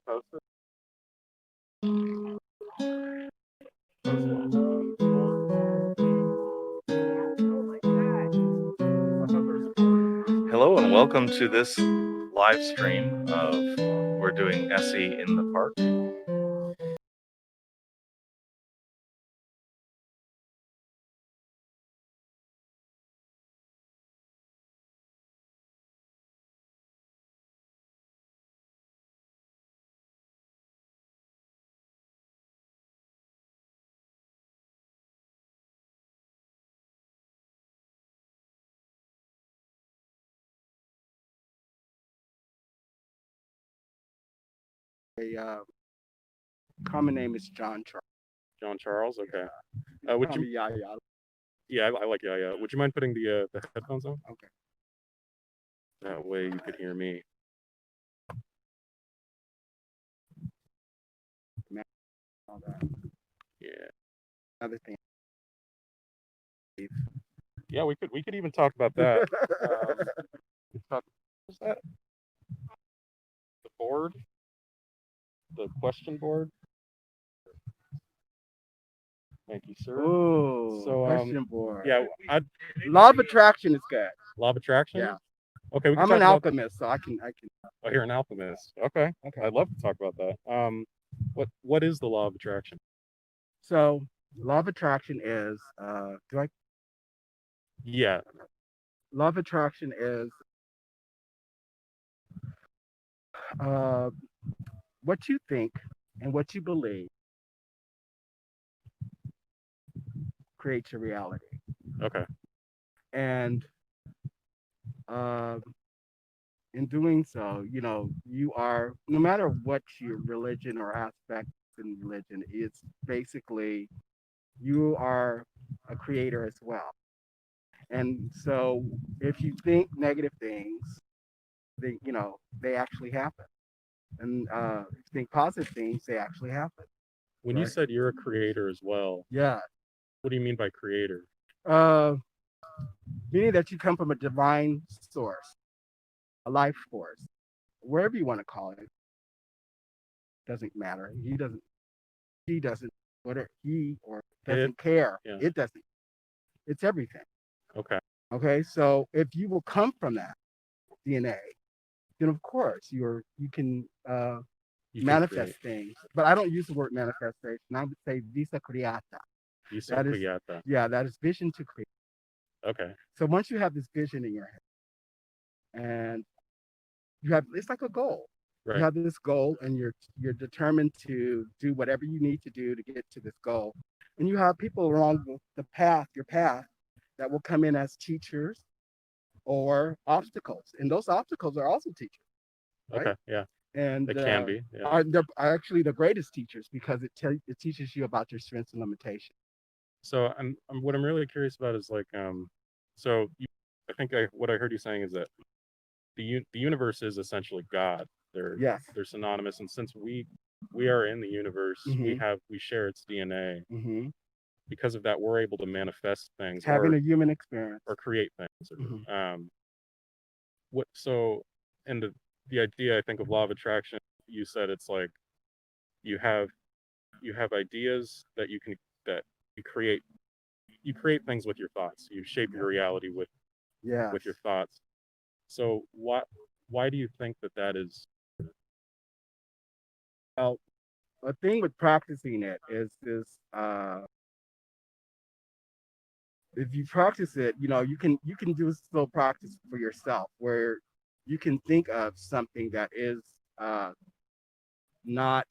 post it? Hello and welcome to this live stream of we're doing SE in the park. Common name is John Charles. John Charles, okay. Would you? Yeah. Yeah, I like yeah. Would you mind putting the headphones on? Okay. That way you could hear me. All that. Yeah. Another thing. Yeah, we could even talk about that. What's that? The board? The question board? Thank you, sir. Ooh, so, question board. Yeah, Law of attraction is good. Law of attraction? Yeah. Okay, we can I'm an alchemist, so I can. Oh, you're an alchemist. Okay. I'd love to talk about that. What is the law of attraction? So, law of attraction is Yeah. Law of attraction is what you think and what you believe creates your reality. Okay. And in doing so, you are, no matter what your religion or aspect in religion, it's basically you are a creator as well. And so if you think negative things, they actually happen. And if you think positive things, they actually happen. When you said you're a creator as well, yeah. What do you mean by creator? Meaning that you come from a divine source, a life force, wherever you want to call it. Doesn't matter. He doesn't, whatever he or doesn't care. Yeah. It doesn't. It's everything. Okay. Okay. So if you will come from that DNA, then of course you can manifest things. But I don't use the word manifestation. I would say visa creata. Visa creata. Yeah, that is vision to create. Okay. So once you have this vision in your head, and it's like a goal. Right. You have this goal, and you're determined to do whatever you need to do to get to this goal. And you have people along your path, that will come in as teachers or obstacles, and those obstacles are also teachers. Right? Okay. Yeah. And they can be. Yeah. Are actually the greatest teachers, because it teaches you about your strengths and limitations. So what I'm really curious about is like so I think what I heard you saying is that the universe is essentially God. They're synonymous, and since we are in the universe, we share its DNA. Mm-hmm. Because of that, we're able to manifest things, having a human experience, or create things. And the idea, I think, of law of attraction, you said it's like you have ideas that you create. You create things with your thoughts. You shape your reality with your thoughts. So why do you think that is? Well, the thing with practicing it is if you practice it, you can do a slow practice for yourself, where you can think of something that is not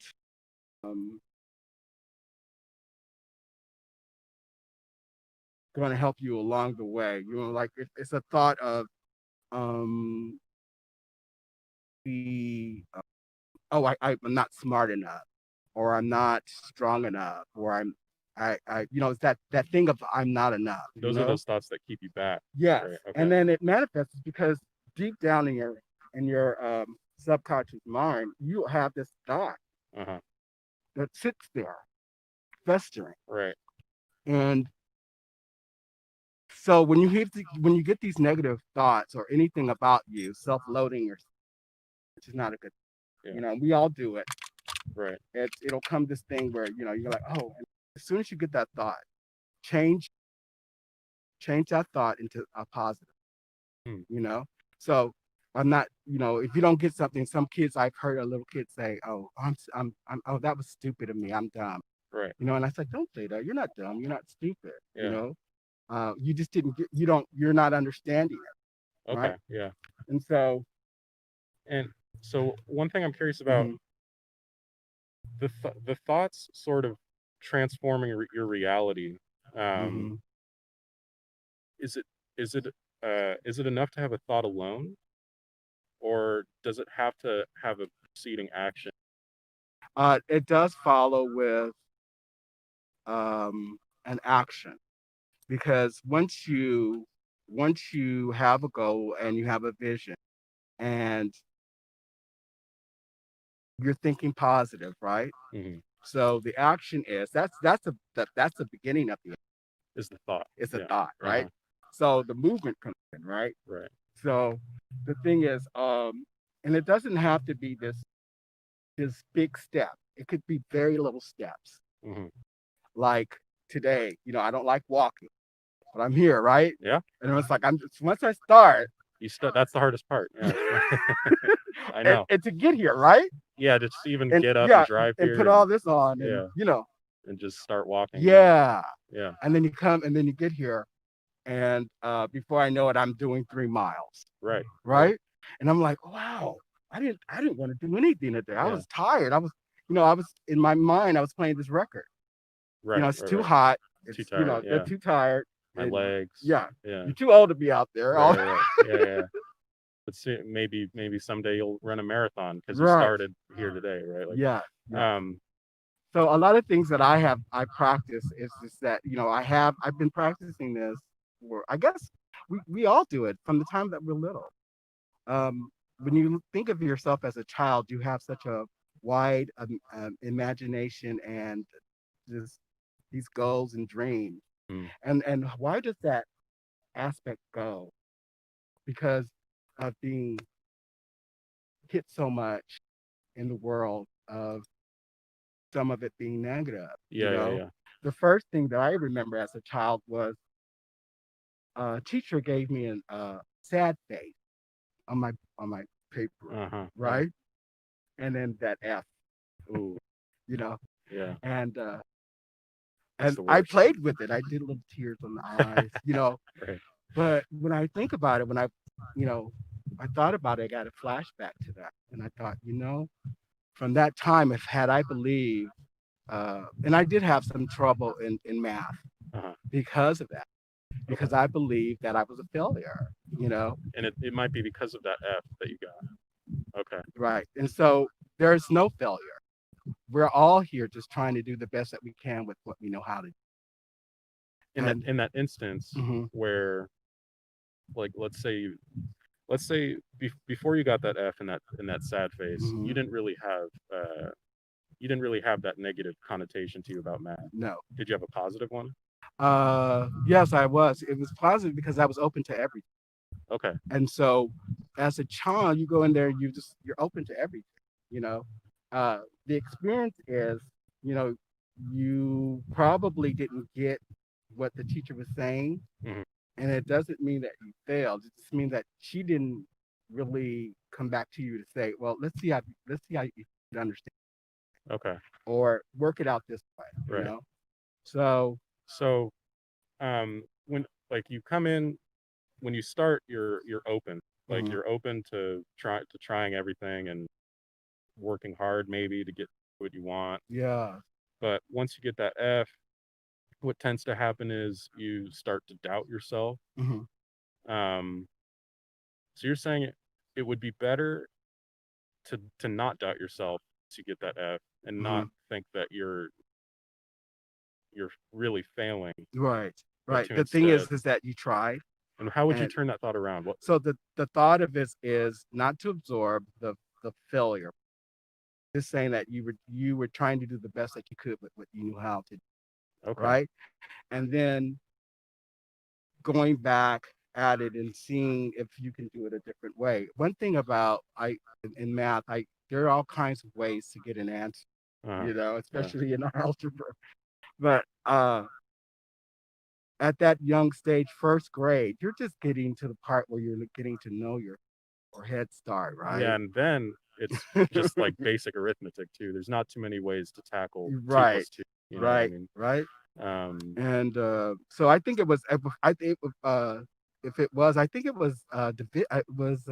going to help you along the way. Like it's a thought of I'm not smart enough, or I'm not strong enough, or it's that thing of I'm not enough. Those are those thoughts that keep you back. Yes. Right? Okay. And then it manifests because deep down in your subconscious mind, you have this thought that sits there, festering. Right. And so when you get these negative thoughts or anything about you, self-loathing, which is not a good, Yeah. You know, we all do it. Right. It'll come this thing where, you know, you're like, oh, and as soon as you get that thought, change that thought into a positive, Hmm. you know? So I'm not, you know, if you don't get something, some kids, I've heard a little kid say, oh, oh, that was stupid of me. I'm dumb. Right. You know, and I said, don't say that. You're not dumb. You're not stupid. You Yeah. know, you just didn't get, you're not understanding it. Okay. Right. Yeah. And so, And so one thing I'm curious about, mhm, the thoughts sort of transforming your reality. Um, mhm. is it is it is it enough to have a thought alone, or does it have to have a preceding action? It does follow with an action, because once you have a goal and you have a vision and you're thinking positive, right? Hmm. So the action is that's the beginning of the, Is the thought? it's a Yeah. thought, Uh right? huh. So the movement comes in, right? Right. So the thing is, and it doesn't have to be this big step. It could be very little steps. Hmm. Like today, you know, I don't like walking, but I'm here, right? Yeah. And it's like I'm just once I start, That's the hardest part. Yeah. I and, know. and to get here, right? Yeah. To just even And get up and yeah, drive and here put all and this on, and yeah, you know, and just start walking. Yeah. yeah. Yeah. And then you come, and then you get here, and before I know it, I'm doing 3 miles, Right. Right. right? And I'm like, wow, I didn't want to do anything today. I Yeah. was tired. I was in my mind, I was playing this record. You know, Right. it's Right. too Right. hot. Too It's, you tired. know, they're Yeah. too tired. My And legs. yeah, Yeah. you're too old to be out there. Right. Right. Right. Yeah. Yeah. But see, maybe someday you'll run a marathon because you Right. started here today, right? Like, Yeah. Yeah. um, So a lot of things that I practice is just that, you know, I've been practicing this for, I guess we all do it from the time that we're little. When you think of yourself as a child, you have such a wide imagination and just these goals and dreams. mm, And why does that aspect go? Because of being hit so much in the world of some of it being negative, you yeah. Yeah. know? Yeah. The first thing that I remember as a child was a teacher gave me a sad face on my paper, Uh huh. Yeah. right? And then that F, Ooh. you know, Yeah. and That's and the I worst. played with it. I did little tears on the eyes, you know. Right. But when I think about it, you know, I thought about it, I got a flashback to that, and I thought, you know, from that time, if had I believed, and I did have some trouble in math Uh huh. because of that, Okay. because I believed that I was a failure, you know, And it might be because of that F that you got. Okay. right? And so there's no failure. We're all here just trying to do the best that we can with what we know how to do. And In that instance mhm, where, like, let's say before you got that F in that sad face, mhm, you didn't really have that negative connotation to you about math. no. Did you have a positive one? Yes, I was. It was positive because I was open to everything. Okay. And so as a child, you go in there, you're open to everything, you know. The experience is, you know, you probably didn't get what the teacher was saying, Hmm. and it doesn't mean that you failed. It just means that she didn't really come back to you to say, well, let's see how you understand Okay. or work it out this way, you Right. know. So So when like you come in when you start, you're open. Like mhm, you're open to trying everything and working hard maybe to get what you want. yeah, But once you get that F, what tends to happen is you start to doubt yourself. mhm, Um, so you're saying it would be better to not doubt yourself to get that F and not mhm, think that you're really failing, right, but right. to The thing instead. is that you tried. And how would you And turn that thought around? What? so the thought of this is not to absorb the failure. Just saying that you were trying to do the best that you could with what you knew how to do, Okay. right? And then going back at it and seeing if you can do it a different way. One thing about I in math, there are all kinds of ways to get an answer, Yeah. especially in algebra. But at that young stage, first grade, you're just getting to the part where you're getting to know your or Head Start, Yeah, right? and then it's just like basic arithmetic too. There's not too many ways to tackle two Right, plus two. You know what I right, mean? right. Um, And so I think it was. I think if it was, I think it was. It was.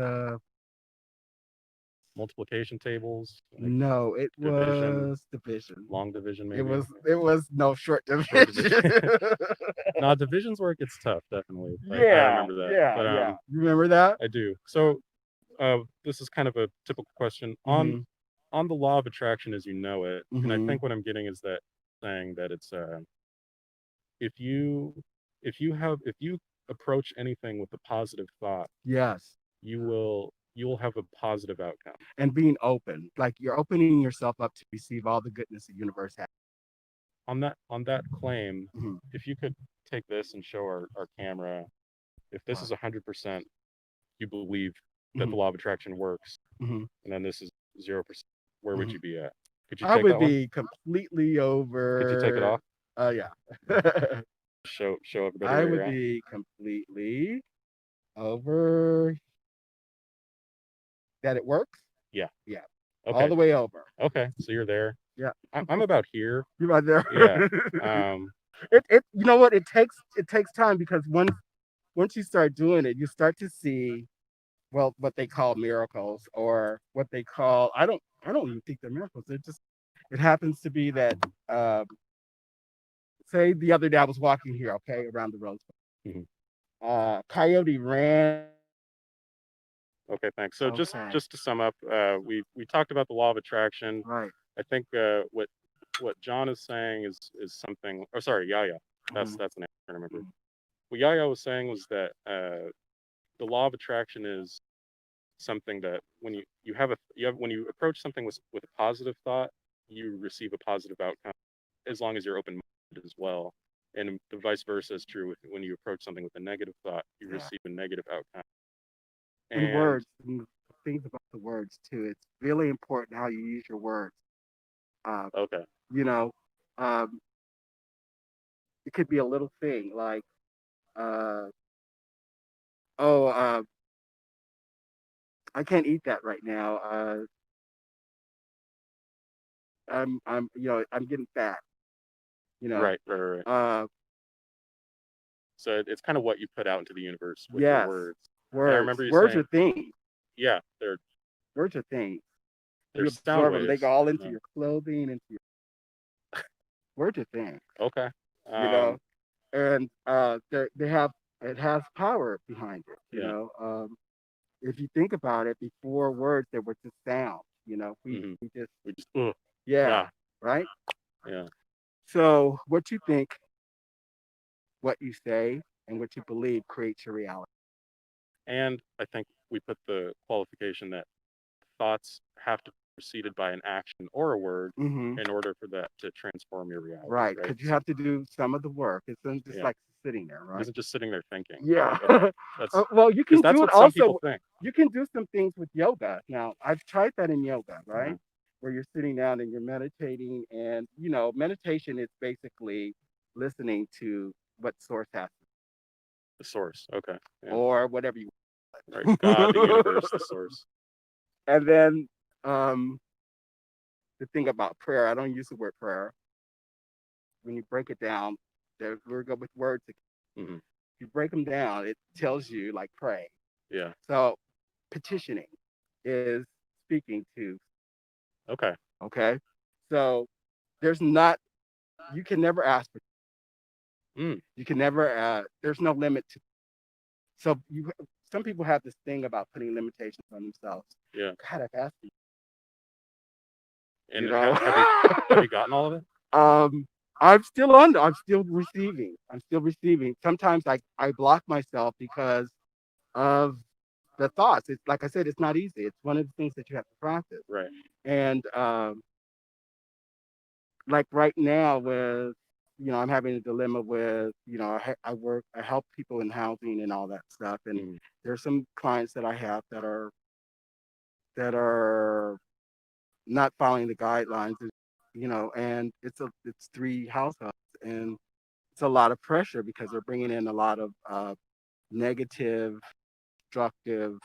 multiplication tables, like No, it division, was division. long division, It maybe was. It was no short short division. division. No, division's where it gets tough, definitely. I Yeah, remember that, yeah, but yeah. You remember that? I do. So this is kind of a typical question Mm-hmm. on the law of attraction as you know it, and I Mm-hmm. think what I'm getting is that saying that it's if you if you approach anything with a positive thought, Yes. you will have a positive outcome. And being open, like you're opening yourself up to receive all the goodness the universe has. On that claim, Mm-hmm. if you could take this and show our camera, if this is 100%, you believe that Mm-hmm. the law of attraction works, Mm-hmm. and then this is 0%, where would Mm-hmm. you be at? Could you I take would that one? be completely Could you take it over. off? Yeah. Show everybody I where would you're at. be completely over that it works. Yeah. Yeah. All Okay. the way over. Okay. So you're there. Yeah. I'm about here. You're right there. Yeah. Um. It you know what? It takes time because once you start doing it, you start to see well what they call miracles or what they call I don't even think they're miracles. It happens to be that um say the other day I was walking here, okay, around the roads. Mhm. Coyote ran. Okay. Thanks. So Okay. just to sum up, we talked about the law of attraction. Right. I think what John is saying is something. Oh, sorry, Yaya. Mhm. That's an answer. I remember. What Yaya was saying was that the law of attraction is something that when you have when you approach something with a positive thought, you receive a positive outcome as long as you're open minded as well. And the vice versa is true with when you approach something with a negative thought, you Yeah. receive a negative outcome. And And words, and things about the words too. It's really important how you use your words. Uh, okay, you know, um, it could be a little thing like, uh, oh, I can't eat that right now. I'm getting fat. You know, right. uh, So it's kind of what you put out into the universe with your yes, words. And I words. remember you Words are saying, things. yeah, Words are things. they're You sound absorb them. They go waves. all into Yeah. your clothing, into your words are things. Okay. You know, and they have it has power behind it. Yeah. If you think about it, before words there were just sound. Hmm. We just We just, yeah, yeah, right. yeah. So what you think, what you say, and what you believe creates your reality. And I think we put the qualification that thoughts have to be preceded by an action or a word Hmm. in order for that to transform your reality, Right, right? because you have to do some of the work. It's not just Yeah. like sitting there, It right? isn't just sitting there thinking. Yeah. That's Well, you because can that's do it what some people also. think. You can do some things with yoga. Now, I've tried that in yoga, Uh-huh. right? Where you're sitting down and you're meditating, and meditation is basically listening to what source has, The source. Okay. Yeah. or whatever you Right. God, the want. universe, the source. And then the thing about prayer, I don't use the word prayer. When you break it down, we're good with words. If Hmm. you break them down, it tells you like pray. Yeah. So petitioning is speaking to. Okay. Okay. So there's not, you can never ask for, Mm. you can never, there's no limit to. So some people have this thing about putting limitations on themselves. Yeah. God, I've asked you, And you know. have you gotten all of it? um, I'm still receiving. I'm still receiving. Sometimes I block myself because of the thoughts. It's like I said, it's not easy. It's one of the things that you have to practice. Right. And like right now with I'm having a dilemma with I help people in housing and all that stuff, and Mm. there's some clients that I have that are not following the guidelines, and it's 3 households, and it's a lot of pressure because they're bringing in a lot of negative, destructive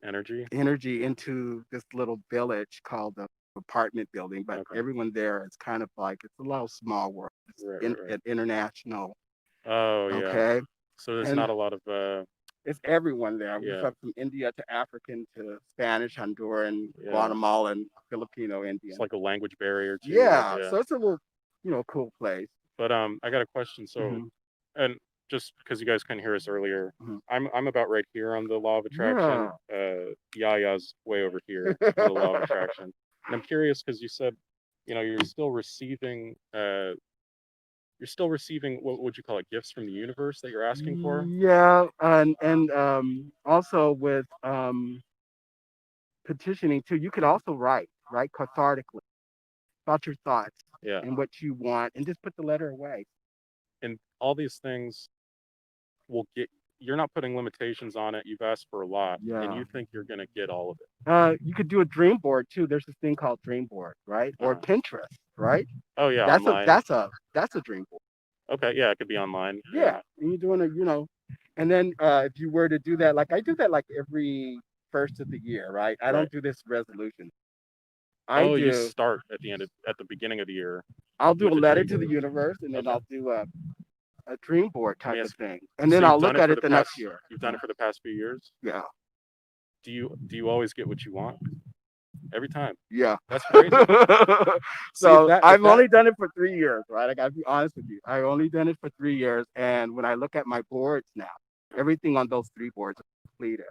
Energy. energy into this little village called the apartment building. But Okay. everyone there is kind of like it's a little small world. It's Right. international. Oh yeah. Okay, So there's and not a lot of it's everyone there. We yeah, have from India to African to Spanish, Honduran, yeah. Guatemalan, Filipino, It's Indian. like a language barrier too. Like Yeah, yeah. so it's a little, cool place. But I got a question. So Hmm. and just because you guys couldn't hear us earlier, Hmm. I'm about right here on the law of attraction. Yeah. Yaya's way over here on the law of attraction. And I'm curious because you said, you're still receiving what would you call it, gifts from the universe that you're asking for? Yeah, and also with petitioning too, you could also write cathartically about your thoughts Yeah. and what you want, and just put the letter away. And all these things will get you're not putting limitations on it. You've asked for a lot and Yeah. you think you're gonna get all of it. You could do a dream board too. There's this thing called dream board, right? Or Uh-huh. Pinterest, right? Oh yeah, That's a online. that's a that's a dream board. Okay, yeah, it could be online. Yeah, and you're doing and then if you were to do that, like I do that like every first of the year, right? I Right. don't do this resolution. I Oh, you do. start at the beginning of the year I'll do with a the letter dream to the board. universe, and then Okay. I'll do a dream board Let me type of ask. thing, and So then I'll look at it the next year. you've done it for the past few years? Yeah, Do you always get what you want? Every time. yeah. That's crazy. See So if I've that only done it for 3 years, right? I gotta be honest with you. I only done it for 3 years, and when I look at my boards now, everything on those 3 boards is completed.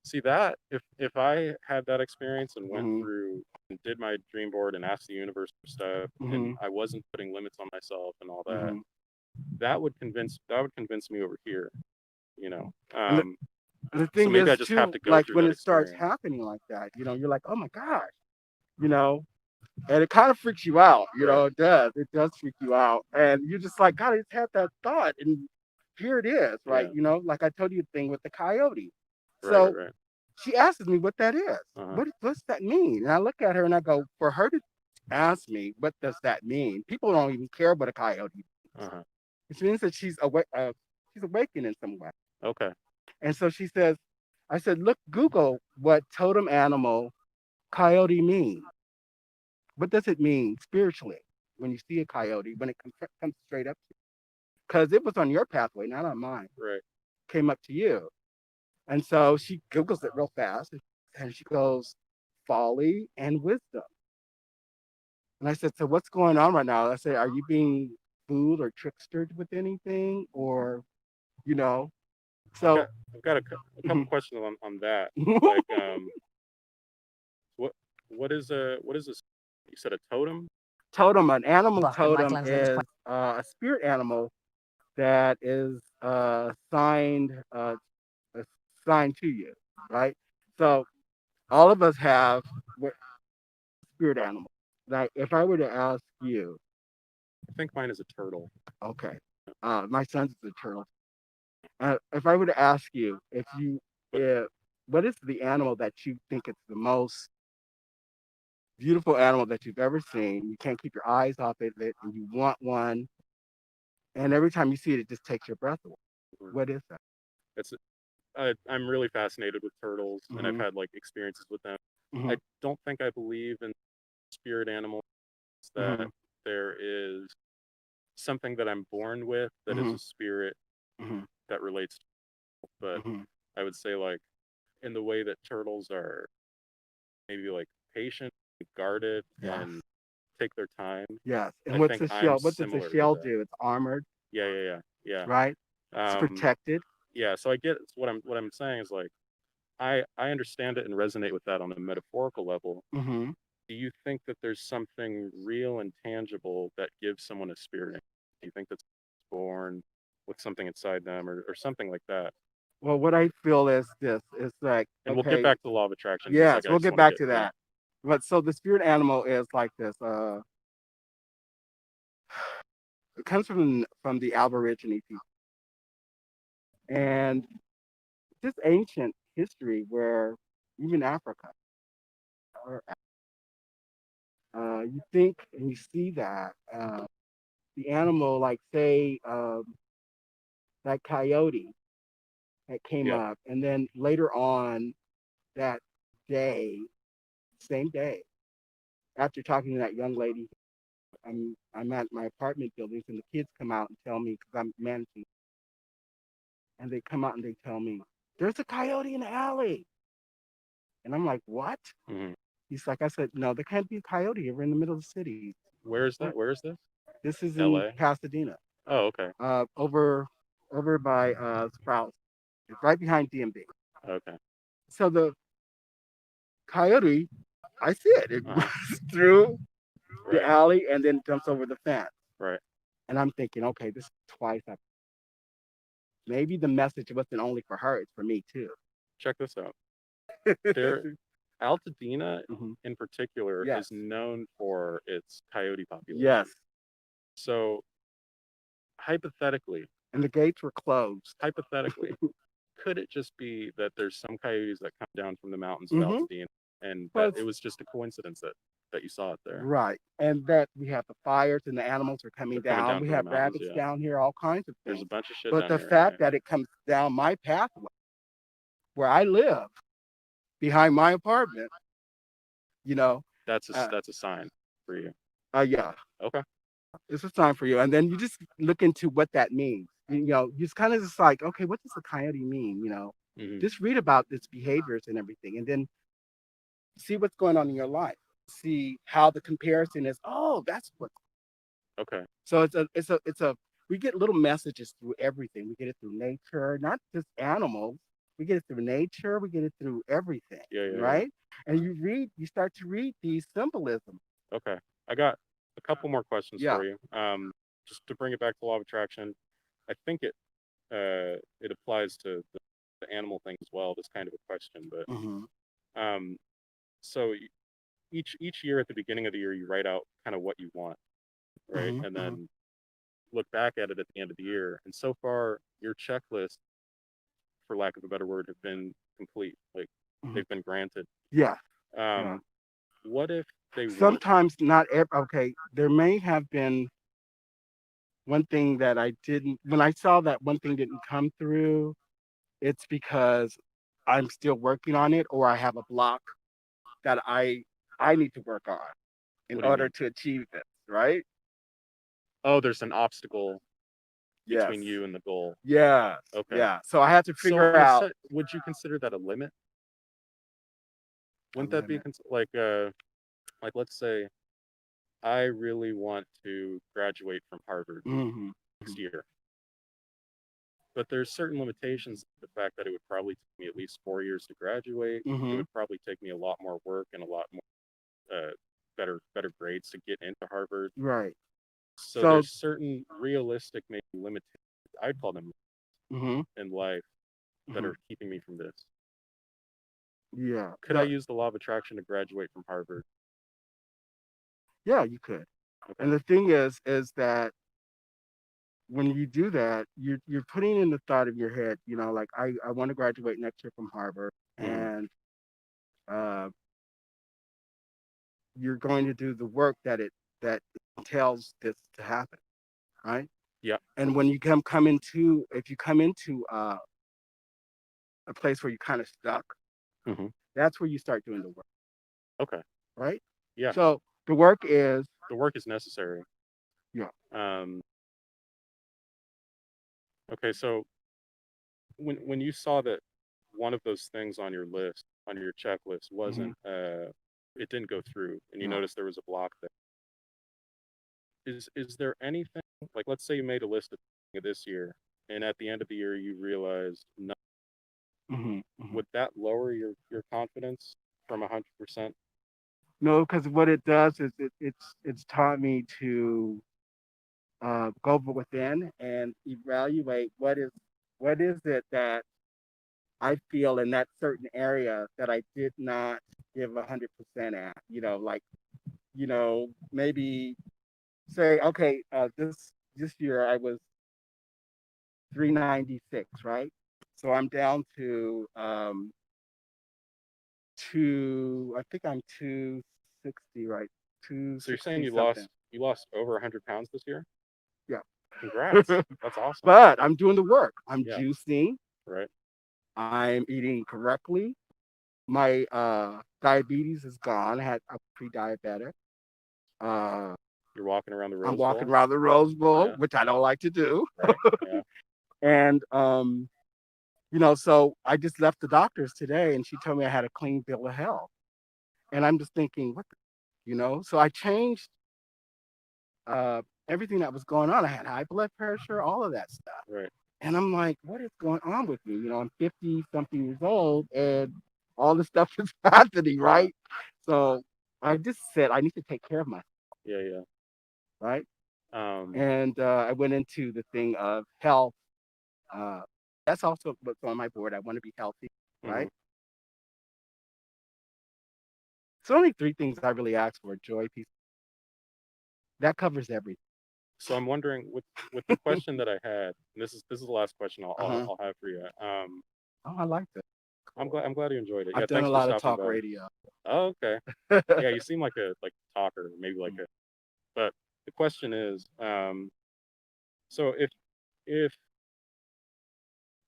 see that if I had that experience and went Hmm. through and did my dream board and asked the universe for stuff and Hmm. I wasn't putting limits on myself and all that, Hmm. that would convince me over here, you know. And the So thing maybe I is just have too, to go like through when that it starts experience. happening like that, you're like, oh my gosh, you know, and it kind of freaks you out. Right. It does freak you out, and you're just like, God, I just had that thought, and here it is, right? Yeah. Like I told you the thing with the coyote. So Right. she asks me what that is. Uh-huh. What's that mean? And I look at her and I go, for her to ask me what does that mean, people don't even care what a coyote is. Uh-huh. It means that she's awakened in some way. Okay. And so she says, I said, look, Google what totem animal coyote means. What does it mean spiritually when you see a coyote, when it comes straight up to you? Because it was on your pathway, not on mine. Right. Came up to you. And so she Googles it real fast and she goes, folly and wisdom. And I said, so what's going on right now? I said, are you being fooled or trickstered with anything? Or, you know, I've so got I've got a couple questions on that. Like what what is this, you said a totem? totem, an animal Welcome, totem Michael is a spirit animal that is assigned to you, right? So all of us have spirit animals. Like if I were to ask you, I think mine is a turtle. okay, my son's is a turtle. If I were to ask you But what is the animal that you think is the most beautiful animal that you've ever seen? You can't keep your eyes off of it, and you want one, and every time you see it, it just takes your breath away. What is that? it's I'm really fascinated with turtles and I've Hmm. had like experiences with them. Hmm. I don't think I believe in spirit animals, that Hmm. there is something that I'm born with that is Hmm. a spirit Hmm. that relates to, but Hmm. I would say like in the way that turtles are maybe like patient, guarded, Yes. and take their time. Yes. And I what's think the I'm shell? What does the similar to shell that. do? It's armored, Yeah. right? It's Um, protected. yeah. So I get what I'm saying is like I understand it and resonate with that on a metaphorical level. Hmm. Do you think that there's something real and tangible that gives someone a spirit? Do you think that's born with something inside them or something like that? Well, what I feel is this: is like, And we'll get okay, back to the law of attraction in a yes, second. I we'll just get want to back get to yeah. that. But so the spirit animal is like this. It comes from the Aborigine people, and this ancient history where even Africa, or you think and you see that the animal, like say that coyote that came Yep. up, and then later on that day, same day, after talking to that young lady, I'm at my apartment buildings, and the kids come out and tell me because I'm managing, and they come out and they tell me there's a coyote in the alley, and I'm like, what? Hmm. He's like, I said, no, there can't be a coyote here. We're in the middle of the city. Where is that? Where is this? This is in L.A. Pasadena, Oh, okay. over by Sprouts. It's right behind DMB. Okay. So the coyote, I see it. It Uh-huh. runs through the Right. alley and then jumps over the fence. Right. And I'm thinking, okay, this is twice. Maybe the message wasn't only for her; it's for me too. Check this out. There, Altadena Mhm. in particular is Yes. known for its coyote population. Yes. So hypothetically, And the gates were closed. hypothetically, could it just be that there's some coyotes that come down from the mountains of Mm-hmm. Altadena, and that But it was just a coincidence that you saw it there? right, and that we have the fires and the animals are coming They're coming down. down We from the have mountains. rabbits Yeah. down here, all kinds of There's a things. bunch of shit But down the here. fact Right? that it comes down my pathway where I live behind my apartment, you know, That's a sign for you. yeah, Okay. it's a sign for you. And then you just look into what that means. You know, you just kind of just like, okay, what does a coyote mean? You know, Hmm. just read about its behaviors and everything, and then see what's going on in your life. See how the comparison is. Oh, that's what. Okay. So it's a. We get little messages through everything. We get it through nature, not just animals. We get it through nature. We get it through everything, Yeah. Yeah. Yeah. right? And you start to read these symbolisms. Okay. I got a couple more questions Yeah. for you. Just to bring it back to law of attraction, I think it applies to the animal thing as well. This kind of a question, but Hmm. um, so each year at the beginning of the year, you write out kind of what you want, right, Hmm. and Hmm. then look back at it at the end of the year. And so far, your checklist, for lack of a better word, have been complete. Like Hmm. they've been granted. Yeah. Yeah. Um, what if they weren't? Sometimes not. Okay. There may have been one thing that I didn't. When I saw that one thing didn't come through, it's because I'm still working on it, or I have a block that I need to work on in What do you order mean? to achieve this, right? Oh, there's an obstacle Yes. between you and the goal. Yes. Okay. Yeah. So I have to So figure out would you consider that a limit? a Wouldn't that be limit. like let's say I really want to graduate from Harvard Hmm. next year, but there's certain limitations. The fact that it would probably take me at least 4 years to graduate. It Hmm. would probably take me a lot more work and a lot more better grades to get into Harvard. Right. So So. there's certain realistic maybe limitations. I'd call them Hmm. in life that Hmm. are keeping me from this. Yeah. Could I use the law of attraction to graduate from Harvard? Yeah, you could. Okay. And the thing is that when you do that, you're putting in the thought of your head, like I want to graduate next year from Harvard, Hmm. and uh, you're going to do the work that tells this to happen, right? Yeah. And when you come into if you come into a place where you're kind of stuck, Hmm. that's where you start doing the work, Okay. right? Yeah. So the work is The work is necessary. yeah. Um, okay. So when you saw that one of those things on your list, on your checklist, Hmm. wasn't it didn't go through, and you Yeah. noticed there was a block there. Is there anything like let's say you made a list of this year, and at the end of the year you realized no, Hmm. Hmm. would that lower your confidence from 100%? No, because what it does is it's taught me to go within and evaluate what is it that I feel in that certain area that I did not give 100% at. Like maybe say okay, this year I was 396, right? So I'm down to I think I'm 260, right? So you're saying 260 something. you lost over 100 pounds this year? Yeah. Congrats. That's awesome. But I'm doing the work. I'm Yeah. juicing. Right. I'm eating correctly. My diabetes is gone. I had a pre-diabetic. Uh, You're walking around the I'm Rose walking Bowl. around the Rose Bowl, Yeah. which I don't like to do. Right. Yeah. And so I just left the doctor's today, and she told me I had a clean bill of health. And I'm just thinking, So I changed uh, everything that was going on. I had high blood pressure, all of that stuff. Right. And I'm like, what is going on with me? I'm 50 something years old, and all this stuff is happening, right? So I just said I need to take care of myself, Yeah. Yeah. right? Um. And I went into the thing of health. Uh, that's also what's on my board. I want to be healthy, mhm. right? So only three things I really ask for: joy, peace. That covers everything. So I'm wondering with the question that I had, and this is the last question Uh-huh. I'll have for you. Oh, I like that. I'm glad you enjoyed it. Yeah. I've done Thanks a for lot of stopping talk by. radio. Oh, okay. Yeah. You seem like a talker, maybe like a. But the question is, so if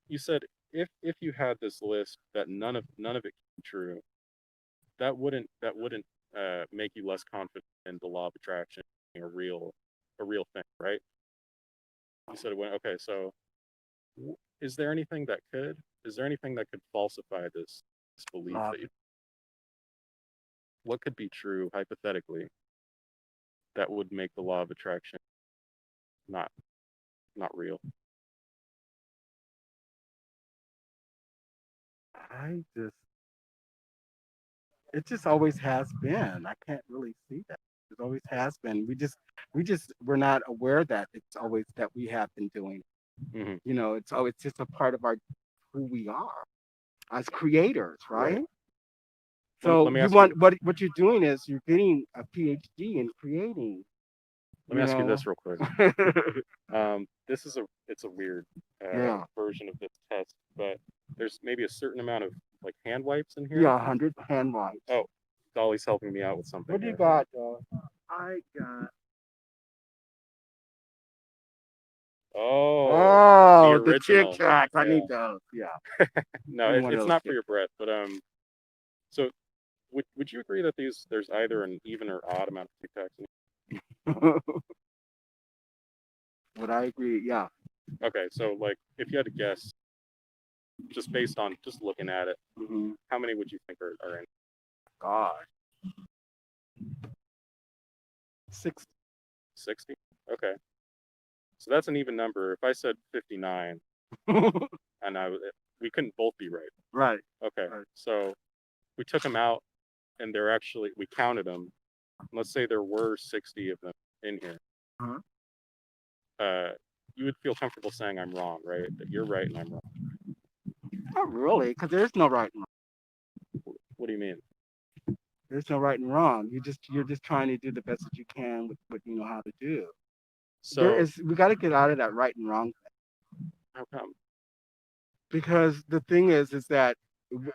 you said if you had this list that none of it came true, that wouldn't make you less confident in the law of attraction being a real thing, right? You said it went okay. So is there anything that could falsify this belief Love that you what could be true hypothetically that would make the law of attraction not not real? I just, it just always has been. I can't really see that. It always has been. We're not aware that it's always that we have been doing. Hmm. It's always just a part of our who we are as creators, Right. right? So Let me you ask you want what you're doing is you're getting a PhD in creating. let me You ask you know, this real quick. This is a weird yeah, version of this test, but there's maybe a certain amount of like hand wipes in here. yeah, 100 hand wipes. Oh, Dolly's helping me out with something What do you here. got, dog? I got. Oh, the The Tic original. Tacs. I Yeah. need those. Yeah, No, give me one of it's those not for Tic your breath, but so would you agree that there's either an even or odd amount of Tic Tacs in Tacs. Would I agree? Yeah. here? Okay, so like if you had to guess, just based on just looking at it, Mm-hmm. how many would you think are in? God. 60. 60? Okay. So that's an even number. If I said 59 and we couldn't both be right. Right. Okay. Right. So we took them out and we counted them. Let's say there were 60 of them in here. Uh-huh. You would feel comfortable saying I'm wrong, right? That you're right and I'm wrong. Not really, because there's no right and wrong. What do you mean? There's no right and wrong. You're just trying to do the best that you can with what you know how to do. So We got to get out of that right and wrong thing. how come? Because the thing is that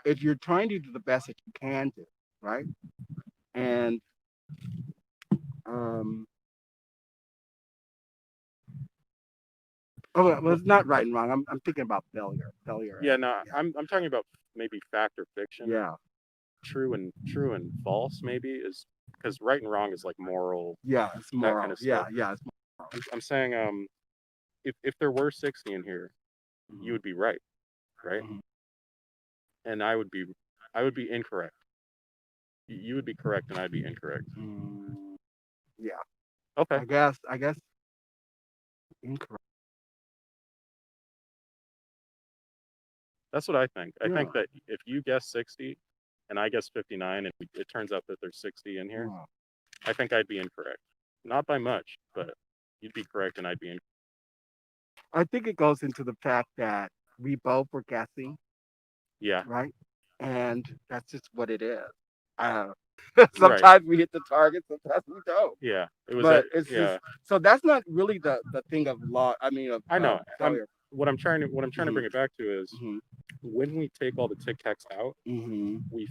if you're trying to do the best that you can do, right? And um, well, it's not right and wrong. I'm thinking about failure. Failure. Yeah, no, I'm talking about maybe fact or fiction. Yeah. True and false maybe is because right and wrong is like moral. Yeah, it's That moral. kind of Yeah, stuff. yeah, it's I'm saying if there were 60 in here, you would be right, right? Mhm. And I would be incorrect. You would be correct and I'd be incorrect. Yeah. Okay. I guess incorrect. That's what I think. I think Yeah. that if you guess 60 and I guess 59 and it turns out that there's 60 in here, Yeah. I think I'd be incorrect. Not by much, but you'd be correct and I'd be incorrect. I think it goes into the fact that we both were guessing, Yeah. right? And that's just what it is. Uh, Right. sometimes we hit the target, sometimes we don't. Yeah. It was But that. it's Yeah. just so that's not really the thing of law. I mean, of I know. failure. what I'm trying to bring it back to is Mhm. when we take all the Tic Tacs out, Mhm. we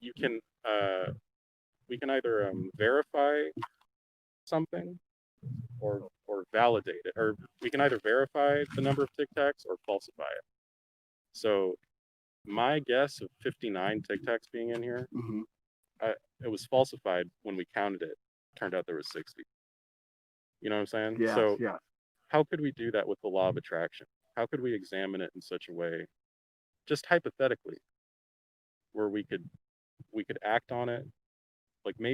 you can we can either verify something or validate it, or we can either verify the number of Tic Tacs or falsify it. So my guess of 59 Tic Tacs being in here, Mhm. it was falsified when we counted it. Turned out there was 60. You know what I'm saying? Yes. So Yes. how could we do that with the law of attraction? How could we examine it in such a way, just hypothetically, where we could act on it? Like Well,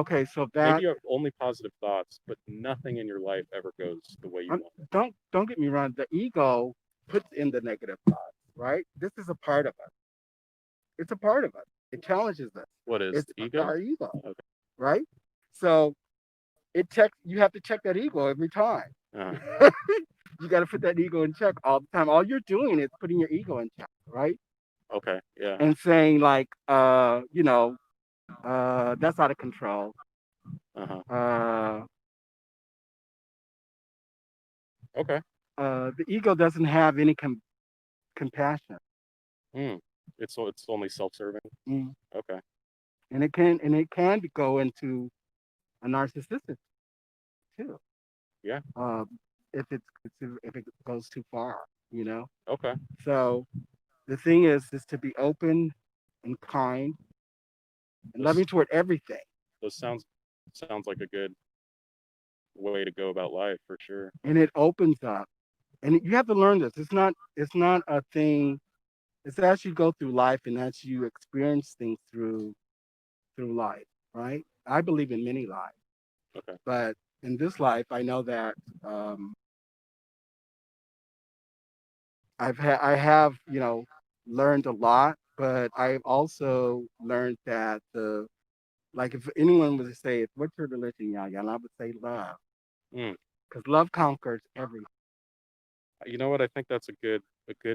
okay, so maybe that you have only positive thoughts, but nothing in your life ever goes the way you want it. don't get me wrong. The ego puts in the negative thoughts, right? This is a part of us. It's a part of us. It challenges us. What is It's the ego? our ego, Okay. right? So it checks. You have to check that ego every time. Uh-huh. You got to put that ego in check all the time. All you're doing is putting your ego in check, right? Okay. Yeah. And saying like, that's out of control. Uh-huh. Uh, Okay. the ego doesn't have any compassion. Hmm. It's only self-serving. Mm. Okay. And it can go into a narcissistic too. Yeah. If it goes too far, you know. Okay. So the thing is to be open and kind and This loving toward everything. this sounds like a good way to go about life for sure. And it opens up. And you have to learn this. It's not a thing. It's as you go through life and as you experience things through life, right? I believe in many lives, Okay. but in this life, I know that um, I have learned a lot, but I've also learned that like if anyone was to say, "What's your religion, Yaya?" and I would say love, Hmm. because love conquers everything. You know what? I think that's a good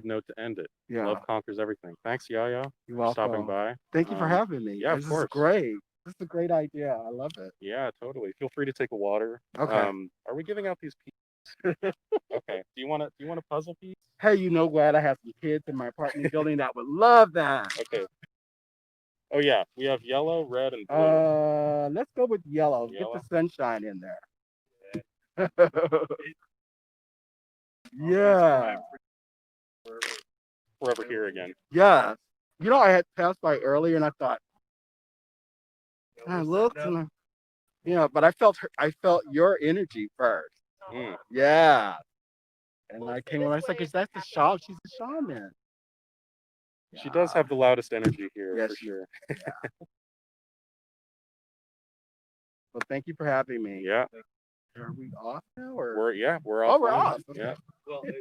note to end it. Love Yeah, conquers everything. Thanks, Yaya, you're for stopping welcome. by. Thank you for having me. Yeah, of This is course. great. This is a great idea. I love it. Yeah, totally. Feel free to take a water. Okay. Are we giving out these pieces? Okay. Do you want a puzzle piece? Hey, you know what? I have some kids in my apartment building that would love that. Okay. Oh yeah, we have yellow, red, and blue. Let's go with yellow. Get the Yellow. sunshine in there. Yeah. Forever here again. Yeah. I had passed by earlier and I thought, I looked and but I felt your energy first. Mm. Yeah. And I came over, I was like, is that the shaman? She's a shaman. She does have the loudest energy here Yes, for sure. Yeah. Well, thank you for having me. Yeah. Are we off now or? We're off. Oh, we're off. Yeah. Okay.